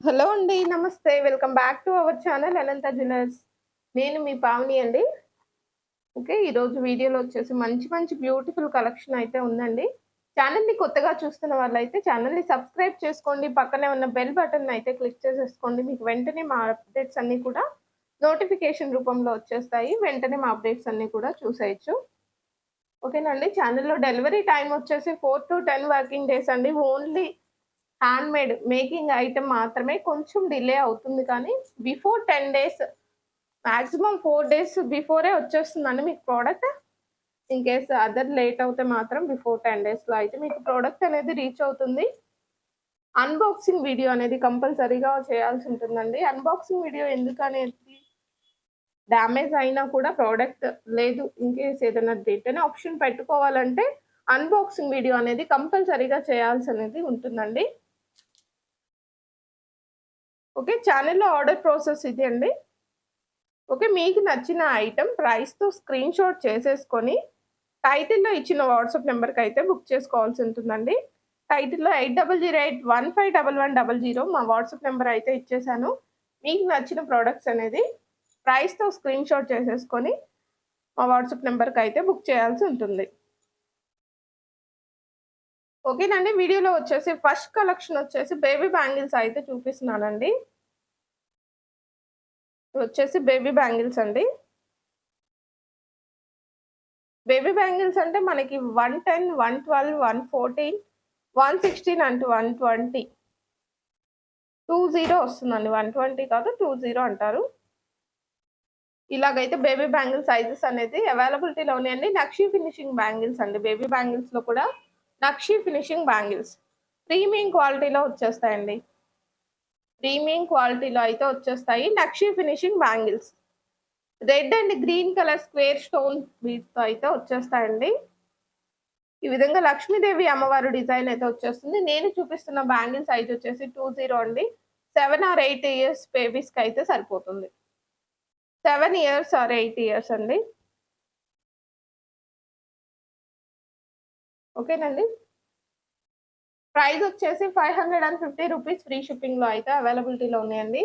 Hello అండి. నమస్తే. Welcome back to our channel Anantha jewellers. నేను మీ పావని అండి. ఓకే. ఈరోజు వీడియోలో వచ్చేసి మంచి మంచి బ్యూటిఫుల్ కలెక్షన్ అయితే ఉందండి. ఛానెల్‌ని కొత్తగా చూస్తున్న వాళ్ళైతే ఛానెల్‌ని సబ్స్క్రైబ్ చేసుకోండి. పక్కనే ఉన్న బెల్ బటన్ అయితే క్లిక్ చేసేసుకోండి. మీకు వెంటనే మా అప్డేట్స్ అన్నీ కూడా నోటిఫికేషన్ రూపంలో వచ్చేస్తాయి. వెంటనే మా అప్డేట్స్ అన్నీ కూడా చూసేయొచ్చు. ఓకేనండి. ఛానెల్‌లో డెలివరీ టైమ్ వచ్చేసి 4-10 వర్కింగ్ డేస్ అండి. ఓన్లీ హ్యాండ్‌మేడ్ మేకింగ్ ఐటెమ్ మాత్రమే కొంచెం డిలే అవుతుంది కానీ, before 10 days maximum 4 days before వచ్చేస్తుందండి మీకు product. In case other late అవుతే మాత్రం బిఫోర్ 10 డేస్‌లో అయితే మీకు ప్రొడక్ట్ అనేది రీచ్ అవుతుంది. అన్బాక్సింగ్ వీడియో అనేది కంపల్సరీగా చేయాల్సి ఉంటుందండి. అన్బాక్సింగ్ వీడియో ఎందుకనేది డ్యామేజ్ అయినా కూడా ప్రొడక్ట్ లేదు ఇన్ కేస్ ఏదైనా రిటర్న్ ఆప్షన్ పెట్టుకోవాలంటే అన్బాక్సింగ్ వీడియో అనేది కంపల్సరీగా చేయాల్సనేది ఉంటుందండి. ఓకే. ఛానెల్‌లో ఆర్డర్ ప్రాసెస్ ఇది అండి. ఓకే. మీకు నచ్చిన ఐటెమ్ ప్రైస్‌తో స్క్రీన్‌షాట్ చేసేసుకొని, టైటిల్‌లో ఇచ్చిన వాట్సాప్ నంబర్‌కైతే బుక్ చేసుకోవాల్సి ఉంటుందండి. టైటిల్‌లో 8008151100 మా వాట్సాప్ నంబర్ అయితే ఇచ్చేసాను. మీకు నచ్చిన ప్రొడక్ట్స్ అనేది ప్రైస్‌తో స్క్రీన్‌షాట్ చేసేసుకొని, మా వాట్సాప్ నంబర్‌కైతే బుక్ చేయాల్సి ఉంటుంది. ఓకేనండి. వీడియోలో వచ్చేసి ఫస్ట్ కలెక్షన్ వచ్చేసి బేబీ బ్యాంగిల్స్ అయితే చూపిస్తున్నానండి. వచ్చేసి బేబీ బ్యాంగిల్స్ అండి. బేబీ బ్యాంగిల్స్ అంటే మనకి 110, 112, 114, 116 అండ్ 120. 20 వస్తుందండి. 120 కాదు 20 అంటారు. ఇలాగైతే బేబీ బ్యాంగిల్ సైజెస్ అనేది అవైలబిలిటీలో ఉన్నాయండి. నక్షి ఫినిషింగ్ బ్యాంగిల్స్ అండి. బేబీ బ్యాంగిల్స్‌లో కూడా నక్షి ఫినిషింగ్ బ్యాంగిల్స్. ప్రీమియం క్వాలిటీలో వచ్చేస్తాయండి. ప్రీమియం క్వాలిటీలో అయితే వచ్చేస్తాయి. Nakshi finishing bangles. Red and green colour square stone బీడ్స్‌తో అయితే వచ్చేస్తాయండి. ఈ విధంగా లక్ష్మీదేవి అమ్మవారు డిజైన్ అయితే వచ్చేస్తుంది. నేను చూపిస్తున్న బ్యాంగిల్ సైజ్ వచ్చేసి 20 అండి. 7 ఆర్ 8 ఇయర్స్ బేబీస్‌కయితే సరిపోతుంది. 7 ఇయర్స్ ఆర్ 8 ఇయర్స్ అండి. ఓకేనండి. ప్రైస్ వచ్చేసి రూ. 550 ఫ్రీ షిప్పింగ్‌లో అయితే అవైలబిలిటీలో ఉన్నాయండి.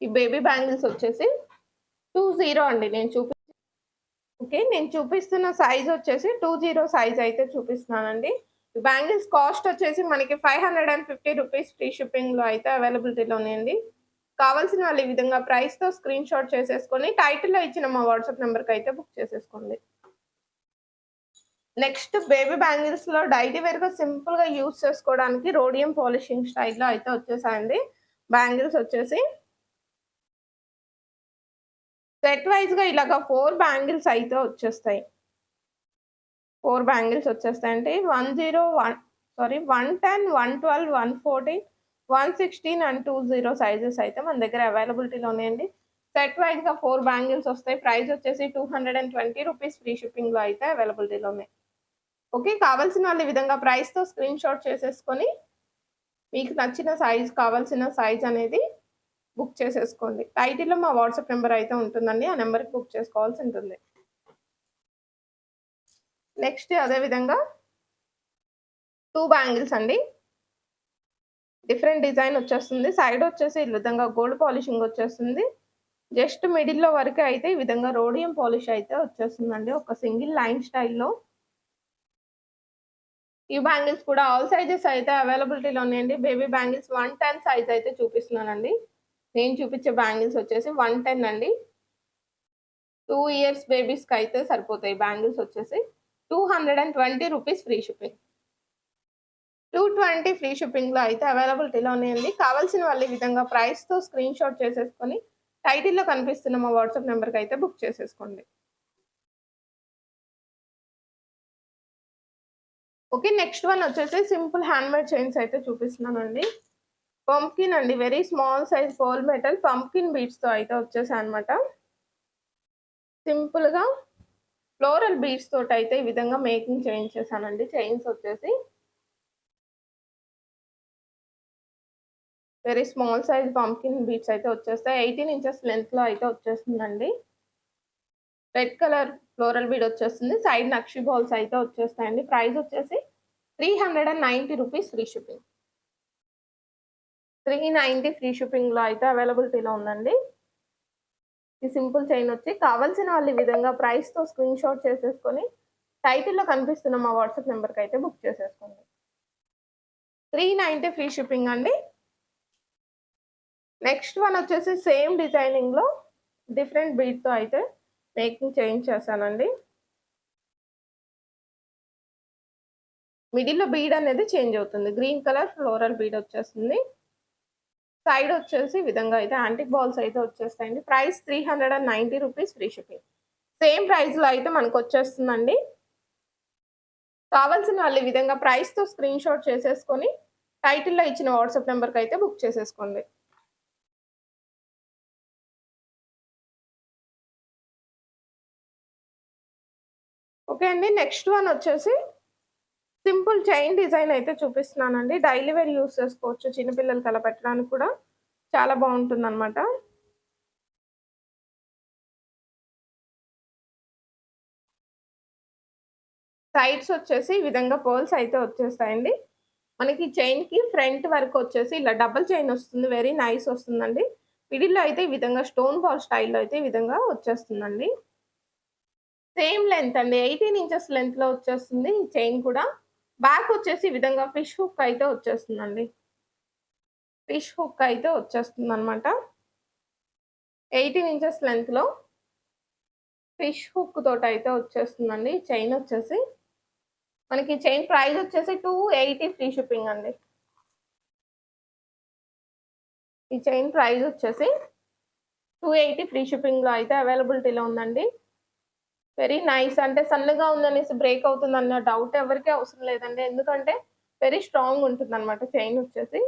ఈ బేబీ బ్యాంగిల్స్ వచ్చేసి 20 అండి. నేను చూపిస్తున్న సైజ్ వచ్చేసి 20 సైజ్ అయితే చూపిస్తున్నానండి. బ్యాంగిల్స్ కాస్ట్ వచ్చేసి మనకి రూ. 550 ఫ్రీ షిప్పింగ్‌లో అయితే అవైలబిలిటీలో ఉన్నాయండి. కావాల్సిన వాళ్ళు ఈ విధంగా ప్రైస్‌తో స్క్రీన్‌షాట్ చేసేసుకొని టైటిల్‌లో ఇచ్చిన మా వాట్సాప్ నంబర్‌కైతే బుక్ చేసేసుకోండి. నెక్స్ట్ బేబీ బ్యాంగిల్స్‌లో డైలీ వేర్‌గా సింపుల్‌గా యూజ్ చేసుకోవడానికి రోడియం పాలిషింగ్ స్టైల్‌లో అయితే వచ్చేసాయండి. బ్యాంగిల్స్ వచ్చేసి సెట్ వైస్‌గా ఇలాగ 4 బ్యాంగిల్స్ అయితే వచ్చేస్తాయి. 4 బ్యాంగిల్స్ వచ్చేస్తాయండి. 110, 112, 114, 116 అండ్ 20 సైజెస్ అయితే మన దగ్గర అవైలబిలిటీలో ఉన్నాయండి. సెట్ వైస్‌గా 4 బ్యాంగిల్స్ వస్తాయి. ప్రైస్ వచ్చేసి రూ. 220 ఫ్రీ షిప్పింగ్‌లో అయితే అవైలబిలిటీలో ఉన్నాయి. ఓకే. కావాల్సిన వాళ్ళు ఈ విధంగా ప్రైస్‌తో స్క్రీన్‌షాట్ చేసేసుకొని, మీకు నచ్చిన సైజ్ కావాల్సిన సైజ్ అనేది బుక్ చేసేసుకోండి. టైటిల్‌లో మా వాట్సాప్ నంబర్ అయితే ఉంటుందండి. ఆ నంబర్‌కి బుక్ చేసుకోవాల్సి ఉంటుంది. నెక్స్ట్ అదే విధంగా 2 బ్యాంగిల్స్ అండి. డిఫరెంట్ డిజైన్ వచ్చేస్తుంది. సైడ్ వచ్చేసి ఈ విధంగా గోల్డ్ పాలిషింగ్ వచ్చేస్తుంది. జస్ట్ మిడిల్‌లో వరకే అయితే ఈ విధంగా రోడియం పాలిష్ అయితే వచ్చేస్తుందండి. ఒక సింగిల్ లైన్ స్టైల్‌లో. ఈ బ్యాంగిల్స్ కూడా ఆల్ సైజెస్ అయితే అవైలబిలిటీలో ఉన్నాయండి. బేబీ బ్యాంగిల్స్ 110 సైజ్ అయితే చూపిస్తున్నానండి. నేను చూపించే బ్యాంగిల్స్ వచ్చేసి 110 అండి. 2 ఇయర్స్ బేబీస్‌కైతే సరిపోతాయి బ్యాంగిల్స్ వచ్చేసి. రూ. 220 ఫ్రీ షిప్పింగ్. 220 ఫ్రీ షిప్పింగ్‌లో అయితే అవైలబిలిటీలో ఉన్నాయండి. కావాల్సిన వాళ్ళు ఈ విధంగా ప్రైస్‌తో స్క్రీన్‌షాట్ చేసేసుకొని, టైటిల్‌లో కనిపిస్తున్న మా వాట్సాప్ నంబర్‌కైతే బుక్ చేసేసుకోండి. ఓకే. నెక్స్ట్ వన్ వచ్చేసి సింపుల్ హ్యాండ్‌మేడ్ చైన్స్ అయితే చూపిస్తున్నానండి. పంప్కిన్ అండి. Very small size pearl metal pumpkin బీడ్స్‌తో అయితే వచ్చేసాయన్నమాట. సింపుల్‌గా ఫ్లోరల్ బీడ్స్ తోటయితే ఈ విధంగా మేకింగ్ చేయించేసానండి. చైన్స్ వచ్చేసి very small size pumpkin beads అయితే వచ్చేస్తాయి. 18 ఇంచెస్ లెంగ్త్‌లో అయితే వచ్చేస్తుందండి. రెడ్ కలర్ ఫ్లోరల్ బీడ్ వచ్చేస్తుంది. సైడ్ నక్షి బాల్స్ అయితే వచ్చేస్తాయండి. ప్రైస్ వచ్చేసి రూ. 390 ఫ్రీ షిప్పింగ్. 390 ఫ్రీ షిప్పింగ్‌లో అయితే అవైలబిలిటీలో ఉందండి. ఈ సింపుల్ చైన్ వచ్చి కావాల్సిన వాళ్ళు ఈ విధంగా ప్రైస్‌తో స్క్రీన్‌షాట్ చేసేసుకొని టైటిల్‌లో కనిపిస్తున్న మా వాట్సాప్ నంబర్‌కి అయితే బుక్ చేసేసుకోండి. 390 ఫ్రీ షిప్పింగ్ అండి. నెక్స్ట్ వన్ వచ్చేసి సేమ్ డిజైనింగ్‌లో డిఫరెంట్ బీడ్‌తో అయితే మేకింగ్ చేంజ్ చేశానండి. మిడిల్‌లో బీడ్ అనేది చేంజ్ అవుతుంది. గ్రీన్ కలర్ ఫ్లోరల్ బీడ్ వచ్చేస్తుంది. సైడ్ వచ్చేసి ఈ విధంగా అయితే యాంటిక్ బాల్స్ అయితే వచ్చేస్తాయండి. Price 390 rupees free shipping. Same ప్రైస్‌లో అయితే మనకొచ్చేస్తుందండి. కావాల్సిన వాళ్ళు ఈ విధంగా ప్రైస్‌తో స్క్రీన్‌షాట్ చేసేసుకొని టైటిల్‌లో ఇచ్చిన వాట్సాప్ నంబర్‌కి అయితే బుక్ చేసేసుకోండి. ఓకే అండి. నెక్స్ట్ వన్ వచ్చేసి సింపుల్ చైన్ డిజైన్ అయితే చూపిస్తున్నానండి. డైలీ వేర్ యూజ్ చేసుకోవచ్చు. చిన్న పిల్లలకి అలా పెట్టడానికి కూడా చాలా బావుంటుందనమాట. సైడ్స్ వచ్చేసి ఈ విధంగా పర్ల్స్ అయితే వచ్చేస్తాయండి. మనకి చైన్‌కి ఫ్రంట్ వరకు వచ్చేసి ఇలా డబుల్ చైన్ వస్తుంది. వెరీ నైస్ వస్తుందండి. మిడిల్‌లో అయితే ఈ విధంగా స్టోన్ బాల్ స్టైల్‌లో అయితే ఈ విధంగా వచ్చేస్తుందండి. సేమ్ లెంత్ అండి. 18 ఇంచెస్ లెంగ్త్‌లో వచ్చేస్తుంది ఈ చైన్ కూడా. బ్యాక్ వచ్చేసి ఈ విధంగా ఫిష్ హుక్ అయితే వచ్చేస్తుందండి. ఫిష్ హుక్ అయితే వచ్చేస్తుందనమాట. 18 ఇంచెస్ లెంగ్త్‌లో ఫిష్ హుక్ తోటయితే వచ్చేస్తుందండి చైన్ వచ్చేసి. మనకి చైన్ ప్రైస్ వచ్చేసి 280 ఫ్రీ షిప్పింగ్ అండి. ఈ చైన్ ప్రైస్ వచ్చేసి 280 ఫ్రీ షిప్పింగ్‌లో అయితే అవైలబిలిటీలో ఉందండి. వెరీ నైస్ అంటే సన్నగా ఉందనేసి బ్రేక్ అవుతుందన్న డౌట్ ఎవరికీ అవసరం లేదండి. ఎందుకంటే వెరీ స్ట్రాంగ్ ఉంటుందన్నమాట చైన్ వచ్చేసి.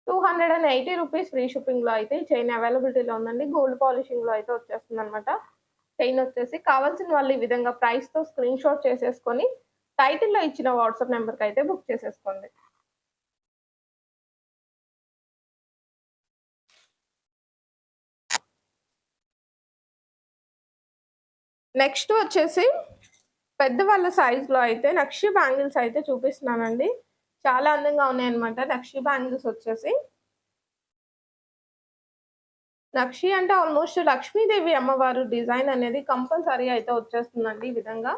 280 రూపీస్ ఫ్రీ షిప్పింగ్‌లో అయితే ఈ చైన్ అవైలబిలిటీలో ఉందండి. గోల్డ్ పాలిషింగ్‌లో అయితే వచ్చేస్తుందన్నమాట. చైన్ వచ్చేసి కావాల్సిన వాళ్ళు ఈ విధంగా ప్రైస్‌తో స్క్రీన్‌షాట్ చేసేసుకొని టైటిల్‌లో ఇచ్చిన వాట్సాప్ నంబర్‌కి అయితే బుక్ చేసేసుకోండి. నెక్స్ట్ వచ్చేసి పెద్దవాళ్ళ సైజ్‌లో అయితే నక్షి బ్యాంగిల్స్ అయితే చూపిస్తున్నానండి. చాలా అందంగా ఉన్నాయన్నమాట. నక్షి బ్యాంగిల్స్ వచ్చేసి. నక్షి అంటే ఆల్‌మోస్ట్ లక్ష్మీదేవి అమ్మవారు డిజైన్ అనేది కంపల్సరీ అయితే వచ్చేస్తుందండి ఈ విధంగా.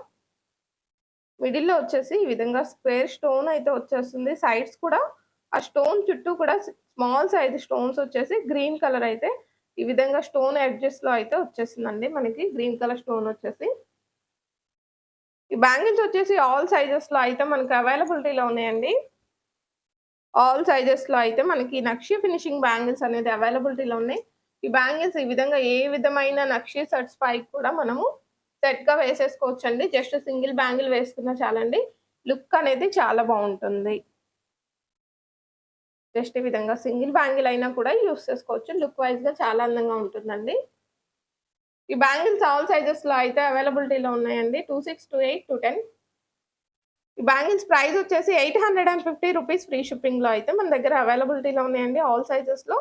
మిడిల్‌లో వచ్చేసి ఈ విధంగా స్క్వేర్ స్టోన్ అయితే వచ్చేస్తుంది. సైడ్స్ కూడా ఆ స్టోన్ చుట్టూ కూడా స్మాల్ సైజ్ స్టోన్స్ వచ్చేసి గ్రీన్ కలర్ అయితే ఈ విధంగా స్టోన్ ఎడ్జెస్‌లో అయితే వచ్చేసిందండి మనకి గ్రీన్ కలర్ స్టోన్ వచ్చేసి. ఈ బ్యాంగిల్స్ వచ్చేసి ఆల్ సైజెస్‌లో అయితే మనకి అవైలబిలిటీలో ఉన్నాయండి. ఆల్ సైజెస్‌లో అయితే మనకి నక్షి ఫినిషింగ్ బ్యాంగిల్స్ అనేది అవైలబిలిటీలో ఉన్నాయి. ఈ బ్యాంగిల్స్ ఈ విధంగా ఏ విధమైన నక్షి సెట్స్ పైకి కూడా మనము సెట్‌గా వేసేసుకోవచ్చండి. జస్ట్ సింగిల్ బ్యాంగిల్ వేసుకున్నా చాలండి. లుక్ అనేది చాలా బావుంటుంది. జస్ట్ ఈ విధంగా సింగిల్ బ్యాంగిల్ అయినా కూడా యూజ్ చేసుకోవచ్చు. లుక్ వైస్‌గా చాలా అందంగా ఉంటుందండి. ఈ బ్యాంగిల్స్ ఆల్ సైజెస్‌లో అయితే అవైలబిలిటీలో ఉన్నాయండి. 26, 28, 210. ఈ బ్యాంగిల్స్ ప్రైస్ వచ్చేసి 850 రూపీస్ ఫ్రీ షిప్పింగ్‌లో అయితే మన దగ్గర అవైలబిలిటీలో ఉన్నాయండి ఆల్ సైజెస్‌లో.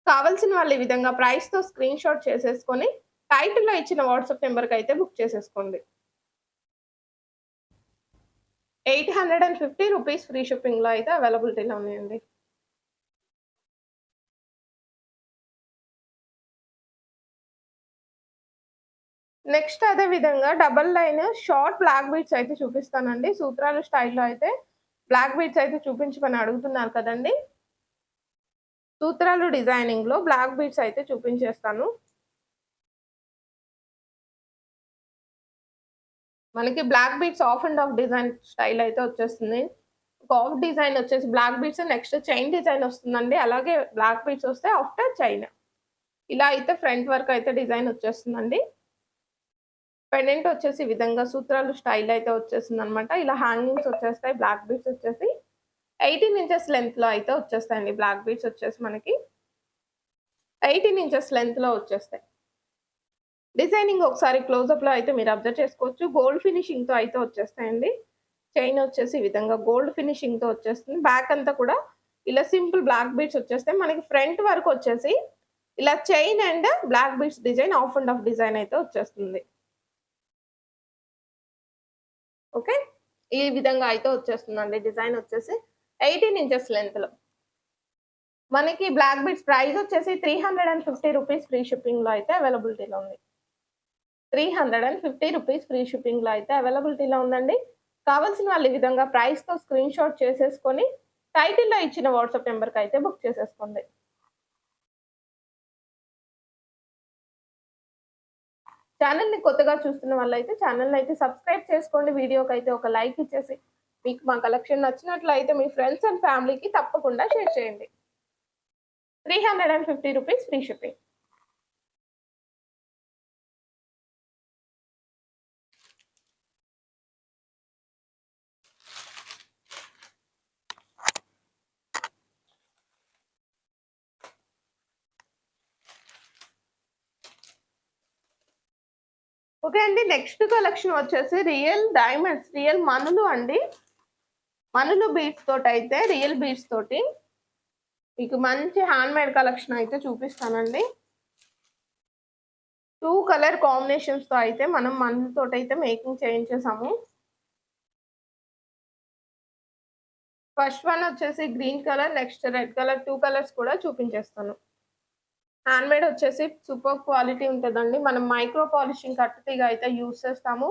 కావాల్సిన వాళ్ళు ఈ విధంగా ప్రైస్‌తో స్క్రీన్‌షాట్ చేసేసుకొని టైటిల్‌లో ఇచ్చిన వాట్సాప్ నంబర్‌కి అయితే బుక్ చేసేసుకోండి. 850 రూపీస్ ఫ్రీ షిప్పింగ్‌లో అయితే అవైలబిలిటీలో ఉన్నాయండి. నెక్స్ట్ అదే విధంగా double line short black beads అయితే చూపిస్తానండి. సూత్రాలు స్టైల్‌లో అయితే బ్లాక్ బీడ్స్ అయితే చూపించమని అడుగుతున్నారు కదండీ! సూత్రాలు డిజైనింగ్‌లో బ్లాక్ బీడ్స్ అయితే చూపించేస్తాను. మనకి black beads half and half design style అయితే వచ్చేస్తుంది. ఒక ఆఫ్ డిజైన్ వచ్చేసి black beads next chain design వస్తుందండి. అలాగే బ్లాక్ బీడ్స్ వస్తే ఆఫ్టర్ చైన్. ఇలా అయితే ఫ్రంట్ వరకు అయితే డిజైన్ వచ్చేస్తుందండి. పెండెంట్ వచ్చేసి ఈ విధంగా సూత్రాలు స్టైల్ అయితే వచ్చేసిందనమాట. ఇలా హ్యాంగింగ్స్ వచ్చేస్తాయి. బ్లాక్ బీడ్స్ వచ్చేసి 18 ఇంచెస్ లెంగ్త్‌లో అయితే వచ్చేస్తాయండి. బ్లాక్ బీడ్స్ వచ్చేసి మనకి 18 ఇంచెస్ లెంగ్త్‌లో వచ్చేస్తాయి. డిజైనింగ్ ఒకసారి క్లోజప్‌లో అయితే మీరు అబ్జర్వ్ చేసుకోవచ్చు. గోల్డ్ ఫినిషింగ్‌తో అయితే వచ్చేస్తాయండి. చైన్ వచ్చేసి ఈ విధంగా గోల్డ్ ఫినిషింగ్‌తో వచ్చేస్తుంది. బ్యాక్ అంతా కూడా ఇలా సింపుల్ బ్లాక్ బీడ్స్ వచ్చేస్తాయి. మనకి ఫ్రంట్ వరకు వచ్చేసి ఇలా chain and black beads design half and half design అయితే వచ్చేస్తుంది. ఓకే. ఈ విధంగా అయితే వచ్చేస్తుందండి డిజైన్ వచ్చేసి 18 ఇంచెస్ లెంగ్త్‌లో. మనకి బ్లాక్ బీడ్స్ ప్రైస్ వచ్చేసి 350 రూపీస్ ఫ్రీ షిప్పింగ్‌లో అయితే అవైలబిలిటీలో ఉంది. 350 రూపీస్ ఫ్రీ షిప్పింగ్‌లో అయితే అవైలబిలిటీలో ఉందండి. కావాల్సిన వాళ్ళు ఈ విధంగా ప్రైస్‌తో స్క్రీన్‌షాట్ చేసేసుకొని టైటిల్‌లో ఇచ్చిన వాట్సాప్ నంబర్‌కి అయితే బుక్ చేసేసుకోండి. ఛానెల్‌ని కొత్తగా చూస్తున్న వాళ్ళైతే ఛానెల్‌ని అయితే సబ్స్క్రైబ్ చేసుకోండి. వీడియోకైతే ఒక లైక్ ఇచ్చేసి మీకు మా కలెక్షన్ నచ్చినట్లయితే మీ ఫ్రెండ్స్ అండ్ ఫ్యామిలీకి తప్పకుండా షేర్ చేయండి. 350 రూపీస్ ఫ్రీ షిప్పింగ్. ఓకే అండి. నెక్స్ట్ కలెక్షన్ వచ్చేసి రియల్ డైమండ్స్, రియల్ మనులు అండి. మనులు బీడ్స్ తోటైతే రియల్ బీడ్స్ తోటి మీకు మంచి హ్యాండ్‌మేడ్ కలెక్షన్ అయితే చూపిస్తానండి. 2 కలర్ కాంబినేషన్స్‌తో అయితే మనం మనులతోటైతే మేకింగ్ చేయించేసాము. ఫస్ట్ వన్ వచ్చేసి green colour, next red colour 2 colours కూడా చూపించేస్తాను. హ్యాండ్‌మేడ్ వచ్చేసి సూపర్ క్వాలిటీ ఉంటదండి. మనం మైక్రో పాలిషింగ్ కట్టుతీగ అయితే యూజ్ చేస్తాము.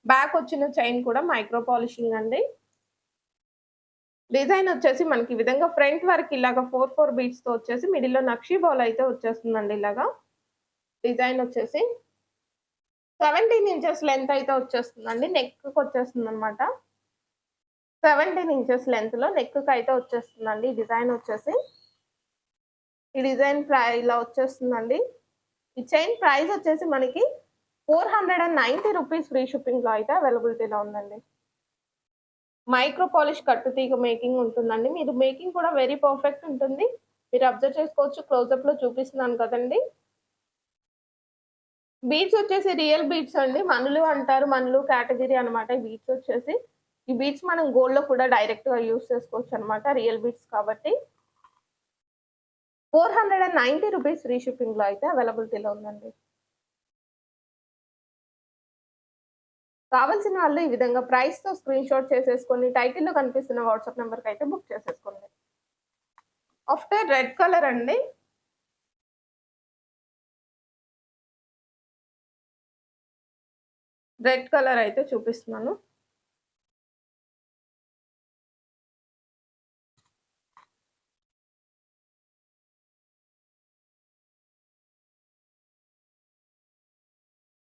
బ్యాక్ వచ్చిన చైన్ కూడా మైక్రో పాలిషింగ్ అండి. డిజైన్ వచ్చేసి మనకి ఈ విధంగా ఫ్రంట్ వరకు ఇలాగా 4 బీడ్స్‌తో వచ్చేసి మిడిల్‌లో నక్షి బౌల్ అయితే వచ్చేస్తుందండి ఇలాగా. డిజైన్ వచ్చేసి 17 ఇంచెస్ లెంత్ అయితే వచ్చేస్తుందండి. నెక్‌కి వచ్చేస్తుందనమాట. 17 ఇంచెస్ లెంత్‌లో నెక్‌కి అయితే వచ్చేస్తుందండి ఈ డిజైన్ వచ్చేసి. ఈ డిజైన్ ఇలా వచ్చేస్తుందండి. ఈ చైన్ ప్రైస్ వచ్చేసి మనకి 490 రూపీస్ ఫ్రీ షిప్పింగ్‌లో అయితే అవైలబిలిటీలో ఉందండి. మైక్రో పాలిష్ కట్టుతీగ మేకింగ్ ఉంటుందండి. మీరు మేకింగ్ కూడా వెరీ పర్ఫెక్ట్ ఉంటుంది. మీరు అబ్జర్వ్ చేసుకోవచ్చు. క్లోజప్‌లో చూపిస్తున్నాను కదండీ! బీడ్స్ వచ్చేసి రియల్ బీడ్స్ అండి. మనులు అంటారు. మనులు కేటగిరీ అనమాట ఈ బీడ్స్ వచ్చేసి. ఈ బీడ్స్ మనం గోల్డ్‌లో కూడా డైరెక్ట్‌గా యూజ్ చేసుకోవచ్చనమాట. రియల్ బీడ్స్ కాబట్టి. 490 రూపీస్ ఫ్రీ షిప్పింగ్‌లో అయితే అవైలబిలిటీలో ఉందండి. కావాల్సిన వాళ్ళు ఈ విధంగా ప్రైస్‌తో స్క్రీన్‌షాట్ చేసేసుకొని టైటిల్‌లో కనిపిస్తున్న వాట్సాప్ నంబర్‌కి అయితే బుక్ చేసేసుకోండి. ఆఫ్టర్ రెడ్ కలర్ అండి. రెడ్ కలర్ అయితే చూపిస్తున్నాను.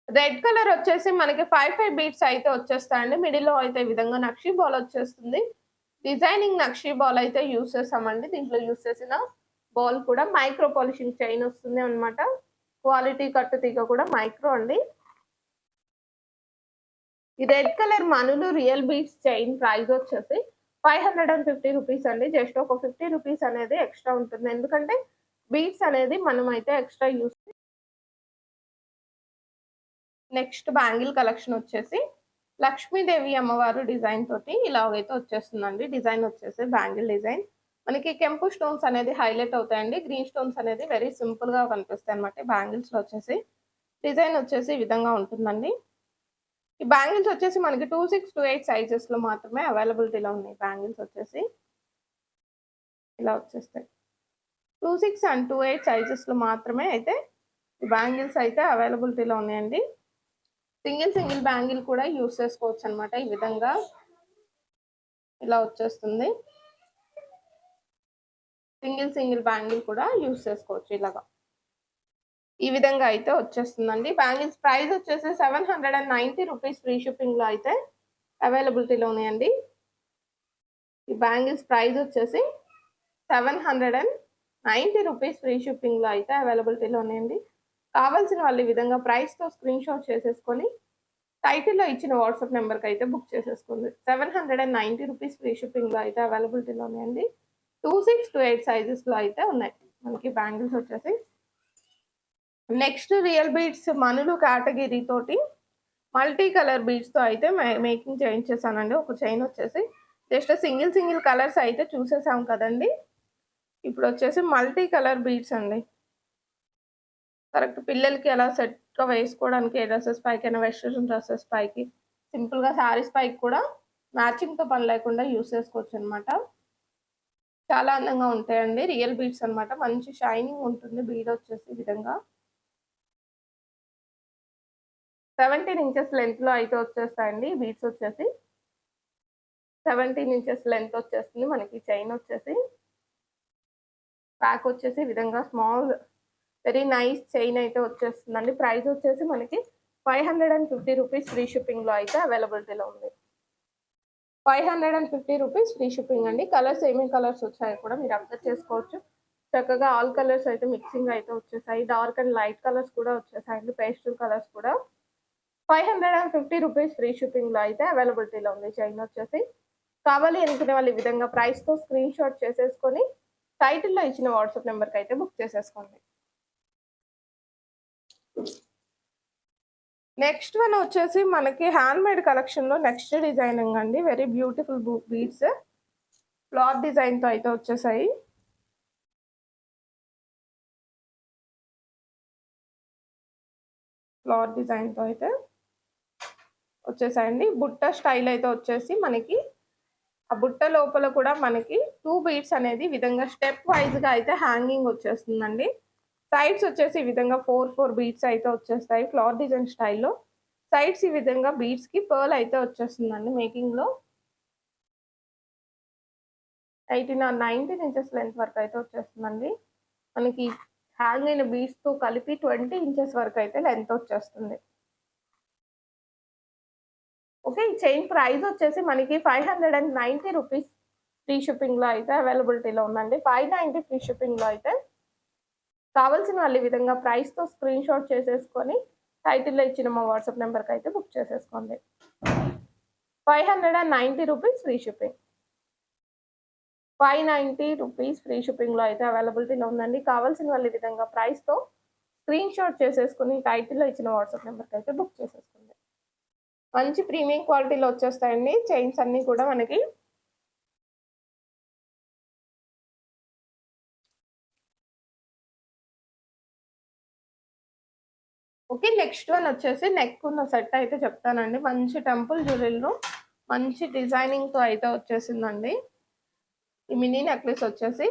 రెడ్ కలర్ వచ్చేసి మనకి 5 బీట్స్ అయితే వచ్చేస్తాయండి. మిడిల్‌లో అయితే ఈ విధంగా నక్షి బాల్ వచ్చేస్తుంది. డిజైనింగ్ నక్షి బాల్ అయితే యూజ్ చేసామండి. దీంట్లో యూజ్ చేసిన బాల్ కూడా మైక్రో పాలిషింగ్ చైన్ వస్తుంది అన్నమాట. క్వాలిటీ కట్టుతీగ కూడా మైక్రో అండి. ఈ రెడ్ కలర్ మనులు రియల్ బీట్స్ చైన్ ప్రైస్ వచ్చేసి 550 రూపీస్ అండి. జస్ట్ ఒక 50 రూపీస్ అనేది ఎక్స్‌ట్రా ఉంటుంది. ఎందుకంటే బీట్స్ అనేది మనమైతే extra use next bangle collection వచ్చేసి లక్ష్మీదేవి అమ్మవారు డిజైన్ తోటి ఇలాగైతే వచ్చేస్తుందండి. డిజైన్ వచ్చేసి బ్యాంగిల్ డిజైన్. మనకి కెంపు స్టోన్స్ అనేది హైలైట్ అవుతాయండి. గ్రీన్ స్టోన్స్ అనేది వెరీ సింపుల్‌గా కనిపిస్తాయి అన్నమాట. బ్యాంగిల్స్‌లో వచ్చేసి డిజైన్ వచ్చేసి ఈ విధంగా ఉంటుందండి. ఈ బ్యాంగిల్స్ వచ్చేసి మనకి 26, 28 సైజెస్‌లో మాత్రమే అవైలబిలిటీలో ఉన్నాయి. బ్యాంగిల్స్ వచ్చేసి ఇలా వచ్చేస్తాయి. 26 అండ్ 28 సైజెస్‌లో మాత్రమే అయితే ఈ బ్యాంగిల్స్ అయితే అవైలబిలిటీలో ఉన్నాయండి. సింగిల్ బ్యాంగిల్ కూడా యూజ్ చేసుకోవచ్చనమాట. ఈ విధంగా ఇలా వచ్చేస్తుంది. సింగిల్ బ్యాంగిల్ కూడా యూజ్ చేసుకోవచ్చు ఇలాగా. ఈ విధంగా అయితే వచ్చేస్తుందండి. బ్యాంగిల్స్ ప్రైస్ వచ్చేసి 790 రూపీస్ ఫ్రీ షిప్పింగ్‌లో అయితే అవైలబిలిటీలో ఉన్నాయండి. ఈ బ్యాంగిల్స్ ప్రైస్ వచ్చేసి 790 రూపీస్ ఫ్రీ షిప్పింగ్‌లో అయితే అవైలబిలిటీలో ఉన్నాయండి. కావాల్సిన వాళ్ళు ఈ విధంగా ప్రైస్‌తో స్క్రీన్‌షాట్ చేసేసుకొని టైటిల్‌లో ఇచ్చిన వాట్సాప్ నంబర్‌కి అయితే బుక్ చేసేసుకోండి. 790 రూపీస్ ఫ్రీ షిప్పింగ్‌లో అయితే అవైలబిలిటీలో ఉన్నాయండి. 26-28 సైజెస్‌లో అయితే ఉన్నాయి. మనకి బ్యాంగిల్స్ వచ్చేసి. నెక్స్ట్ రియల్ బీడ్స్ మనులు కేటగిరీ తోటి మల్టీ కలర్ బీడ్స్‌తో అయితే మేకింగ్ చేయించేసానండి. ఒక చైన్ వచ్చేసి జస్ట్ సింగిల్ కలర్స్ అయితే చూసేసాం కదండీ! ఇప్పుడు వచ్చేసి మల్టీ కలర్ బీడ్స్ అండి. కరెక్ట్ పిల్లలకి అలా సెట్‌గా వేసుకోవడానికి ఏ డ్రెసెస్ పైకైనా వెస్టర్న్ డ్రెసెస్ పైకి, సింపుల్‌గా శారీస్ పైకి కూడా మ్యాచింగ్‌తో పని లేకుండా యూజ్ చేసుకోవచ్చనమాట. చాలా అందంగా ఉంటాయండి. రియల్ బీడ్స్ అన్నమాట. మంచి షైనింగ్ ఉంటుంది బీడ్ వచ్చేసి ఈ విధంగా. 17 ఇంచెస్ లెంగ్త్‌లో అయితే వచ్చేస్తాయండి బీడ్స్ వచ్చేసి. 17 ఇంచెస్ లెంగ్త్ వచ్చేస్తుంది మనకి చైన్ వచ్చేసి. బ్యాక్ వచ్చేసి ఈ విధంగా స్మాల్ వెరీ నైస్ చైన్ అయితే వచ్చేస్తుందండి. ప్రైస్ వచ్చేసి మనకి 550 రూపీస్ ఫ్రీ షిప్పింగ్‌లో అయితే అవైలబిలిటీలో ఉంది. 550 రూపీస్ ఫ్రీ షిప్పింగ్ అండి. కలర్స్ ఏమేం కలర్స్ వచ్చాయో కూడా మీరు అబ్జర్వ్ చేసుకోవచ్చు. చక్కగా ఆల్ కలర్స్ అయితే మిక్సింగ్ అయితే వచ్చేసాయి. డార్క్ అండ్ లైట్ కలర్స్ కూడా వచ్చేసాయండి. పేస్టల్ కలర్స్ కూడా. 550 రూపీస్ ఫ్రీ షిప్పింగ్‌లో అయితే అవైలబిలిటీలో ఉంది చైన్ వచ్చేసి. కావాలి అనుకునే వాళ్ళు ఈ విధంగా ప్రైస్‌తో స్క్రీన్ షాట్ చేసేసుకొని టైటిల్‌లో ఇచ్చిన వాట్సాప్ నంబర్‌కి అయితే బుక్ చేసేసుకోండి. నెక్స్ట్ వన్ వచ్చేసి మనకి హ్యాండ్‌మేడ్ కలెక్షన్‌లో నెక్స్ట్ డిజైనింగ్ అండి. Very beautiful beads. ఫ్లవర్ డిజైన్‌తో అయితే వచ్చేసాయి. ఫ్లవర్ డిజైన్‌తో అయితే వచ్చేసాయండి. బుట్ట స్టైల్ అయితే వచ్చేసి మనకి ఆ బుట్ట లోపల కూడా మనకి 2 బీడ్స్ అనేది విధంగా స్టెప్ వైస్‌గా అయితే హ్యాంగింగ్ వచ్చేస్తుందండి. సైడ్స్ వచ్చేసి ఈ విధంగా 4 బీడ్స్ అయితే వచ్చేస్తాయి ఫ్లవర్ డిజైన్ స్టైల్‌లో. సైడ్స్ ఈ విధంగా బీడ్స్‌కి పర్ల్ అయితే వచ్చేస్తుందండి మేకింగ్‌లో. 18 ఆర్ 19 ఇంచెస్ లెంత్ వరకు అయితే వచ్చేస్తుందండి. మనకి హ్యాంగ్ అయిన బీడ్స్‌తో కలిపి 20 ఇంచెస్ వరకు అయితే లెంత్ వచ్చేస్తుంది. ఓకే. ఈ చైన్ ప్రైస్ వచ్చేసి మనకి 590 రూపీస్ ఫ్రీ షిప్పింగ్‌లో అయితే అవైలబిలిటీలో ఉందండి. 590 ఫ్రీ షిప్పింగ్‌లో అయితే కావాల్సిన వాళ్ళు ఈ విధంగా ప్రైస్‌తో స్క్రీన్ షాట్ చేసేసుకొని టైటిల్‌లో ఇచ్చిన మా వాట్సాప్ నంబర్‌కి అయితే బుక్ చేసేసుకోండి. 590 rupees free shipping. 590 rupees free షిప్పింగ్‌లో అయితే అవైలబిలిటీలో ఉందండి. కావాల్సిన వాళ్ళు ఈ విధంగా ప్రైస్‌తో స్క్రీన్ షాట్ చేసేసుకొని టైటిల్‌లో ఇచ్చిన వాట్సాప్ నంబర్‌కి అయితే బుక్ చేసేసుకోండి. మంచి ప్రీమియం క్వాలిటీలో వచ్చేస్తాయండి చైన్స్ అన్నీ కూడా మనకి. ఓకే. నెక్స్ట్ వన్ వచ్చేసి నెక్ ఉన్న సెట్ అయితే చెప్తానండి. మంచి టెంపుల్ జ్యువెలరీలో మంచి డిజైనింగ్‌తో అయితే వచ్చేసిందండి. ఈ మినీ నెక్లెస్ వచ్చేసి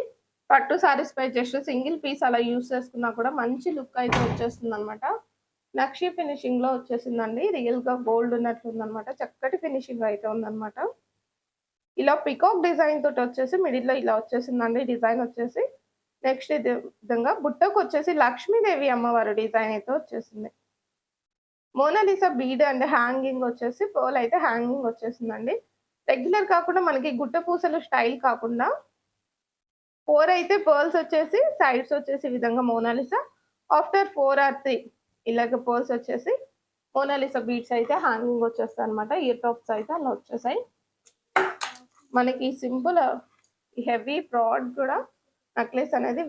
పట్టు సారీస్‌పై జస్ట్ సింగిల్ పీస్ అలా యూజ్ చేసుకున్నా కూడా మంచి లుక్ అయితే వచ్చేస్తుందనమాట. నక్షి ఫినిషింగ్‌లో వచ్చేసిందండి. రియల్‌గా గోల్డ్ ఉన్నట్లుందనమాట. చక్కటి ఫినిషింగ్ అయితే ఉందనమాట. ఇలా పికాక్ డిజైన్ తోటి వచ్చేసి మిడిల్‌లో ఇలా వచ్చేసిందండి డిజైన్ వచ్చేసి. నెక్స్ట్ ఇదే విధంగా బుట్టకొచ్చేసి లక్ష్మీదేవి అమ్మవారి డిజైన్ అయితే వచ్చేసింది. మోనాలిసా బీడ్ అండ్ హ్యాంగింగ్ వచ్చేసి పర్ల్ అయితే హ్యాంగింగ్ వచ్చేసిందండి. రెగ్యులర్ కాకుండా మనకి గుట్ట పూసలు స్టైల్ కాకుండా 4 అయితే పర్ల్స్ వచ్చేసి సైడ్స్ వచ్చేసి ఈ విధంగా మోనాలిసా. ఆఫ్టర్ 4 ఆర్ 3 ఇలాగ పర్ల్స్ వచ్చేసి మోనాలిసా బీడ్స్ అయితే హ్యాంగింగ్ వచ్చేస్తాయన్నమాట. ఇయర్ టాప్స్ అయితే అలా వచ్చేసాయి. మనకి సింపుల్ హెవీ బ్రాడ్ కూడా నెక్లెస్ అనేది